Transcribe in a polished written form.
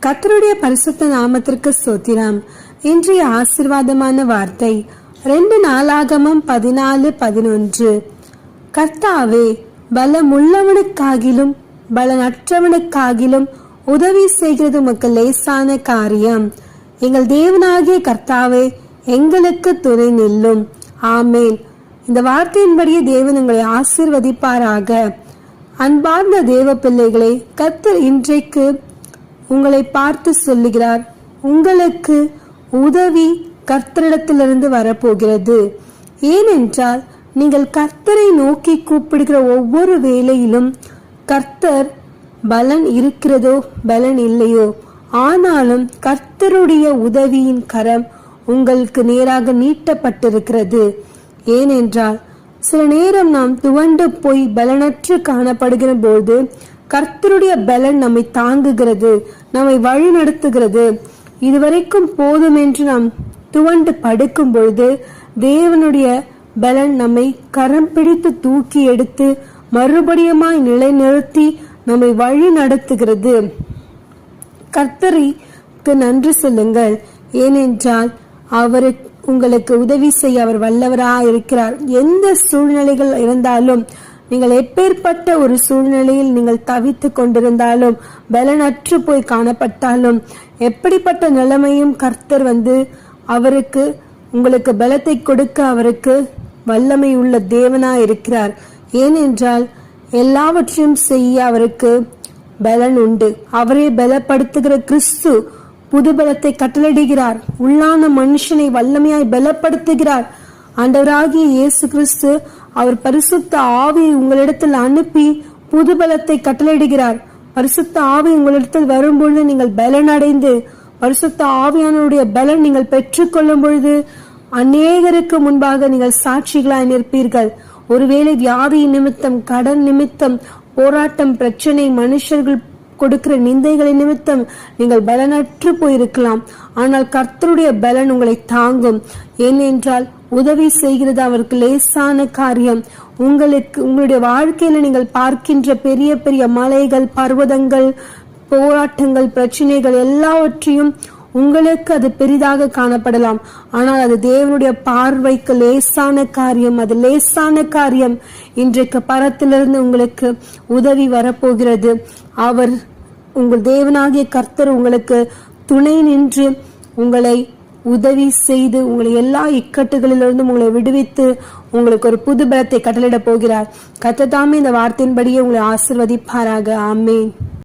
கர்த்தருடைய பரிசுத்த நாமத்திற்கு ஸ்தோத்திரம். இன்றைய ஆசீர்வாதமான வார்த்தை 2 நாளாகமம் 14:11. கர்த்தாவே, பலமுள்ளவனுக்காகிலும் பலனற்றவனுக்காகிலும் உதவி செய்கிறது உமக்கு லேசான காரியம். எங்கள் தேவனாகிய கர்த்தாவே, எங்களுக்கு துணை நில்லும். ஆமேன். இந்த வார்த்தையின்படியே தேவன் உங்களை ஆசீர்வதிப்பாராக. அன்பார்ந்த தேவ பிள்ளைகளே, கர்த்தர் இன்றைக்கு உங்களை பார்த்து சொல்லுகிறார், உங்களுக்கு உதவி கர்த்தரிடத்திலிருந்து வரப்போகிறது. ஏனென்றால் நீங்கள் கர்த்தரை நோக்கி கூப்பிடுகிற ஒவ்வொரு வேளையிலும் கர்த்தர் பலன் இருக்கிறதோ பலன் இல்லையோ, ஆனாலும் கர்த்தருடைய உதவியின் கரம் உங்களுக்கு நேராக நீட்டப்பட்டிருக்கிறது. ஏனென்றால் சில நேரம் நாம் துவண்டு போய் பலனற்று காணப்படுகிற போது கர்த்தருடைய பலன் நம்மை தாங்குகிறது, நம்மை வழி நடத்துகிறது. இதுவரைக்கும் போதும் என்று நாம் துவண்டு படுக்கும் பொழுது தேவனுடைய பலன் நம்மை கரம் பிடித்து தூக்கி எடுத்து மறுபடியுமாய் நிலைநிறுத்தி நம்மை வழி நடத்துகிறது. கர்த்தருக்கு நன்றி சொல்லுங்கள். ஏனென்றால் அவருக்கு உங்களுக்கு உதவி செய்ய அவர் வல்லவராக இருக்கிறார். எந்த சூழ்நிலைகள் இருந்தாலும், நீங்கள் எப்பேற்பட்ட ஒரு சூழ்நிலையில் நீங்கள் தவித்து கொண்டிருந்தாலும், பலனற்று போய் காணப்பட்டாலும், எப்படிப்பட்ட நிலைமையும் கர்த்தர் அவருக்கு உங்களுக்கு பலத்தை கொடுக்க அவருக்கு வல்லமை உள்ள தேவனா இருக்கிறார். ஏனென்றால் எல்லாவற்றையும் செய்ய அவருக்கு பலன் உண்டு. அவரே பலப்படுத்துகிற கிறிஸ்து புது பலத்தை கட்டளையிடுகிறார். உள்ளான மனுஷனை வல்லமையாய் பலப்படுத்துகிறார். ஆண்டவராகிய இயேசு கிறிஸ்து அவர் பரிசுத்த ஆவியை உங்களிடத்தில் அனுப்பி புது பலத்தை கட்டளையிடுகிறார். பரிசுத்த ஆவி உங்களிடத்தில் வரும்பொழுது நீங்கள் பலன் அடைந்து, பரிசுத்த ஆவியானவருடைய பலன் நீங்கள் பெற்றுக்கொள்ளும் பொழுது அநேகருக்கு முன்பாக நீங்கள் சாட்சிகளாய் நிற்பீர்கள். ஒருவேளை வியாதி நிமித்தம், கடன் நிமித்தம், போராட்டம், பிரச்சனை, மனுஷர்கள் கொடுக்கிற நிந்தைகளை நிமித்தம் நீங்கள் பலனற்று போயிருக்கலாம். ஆனால் கர்த்தருடைய பலன் உங்களை தாங்கும். ஏனென்றால் உதவி செய்கிறது அவருக்கு லேசான காரியம். உங்களுடைய வாழ்க்கையில நீங்கள் பார்க்கின்ற பெரிய பெரிய மலைகள், பர்வதங்கள், போராட்டங்கள், பிரச்சனைகள் எல்லாவற்றையும் உங்களுக்கு அது பெரிதாக காணப்படலாம். ஆனால் அது தேவனுடைய பார்வைக்கு லேசான காரியம். அது லேசான காரியம். இன்றைக்கு பரத்திலிருந்து உங்களுக்கு உதவி வரப்போகிறது. அவர் உங்கள் தேவனாகிய கர்த்தர் உங்களுக்கு துணை நின்று உங்களை உதவி செய்து உங்களை எல்லா இக்கட்டுகளிலிருந்து உங்களை விடுவித்து உங்களுக்கு ஒரு புது பலத்தை கட்டளையிட போகிறார். கர்த்தர் தாமே இந்த வார்த்தையின்படியே உங்களை ஆசீர்வதிப்பாராக. ஆமென்.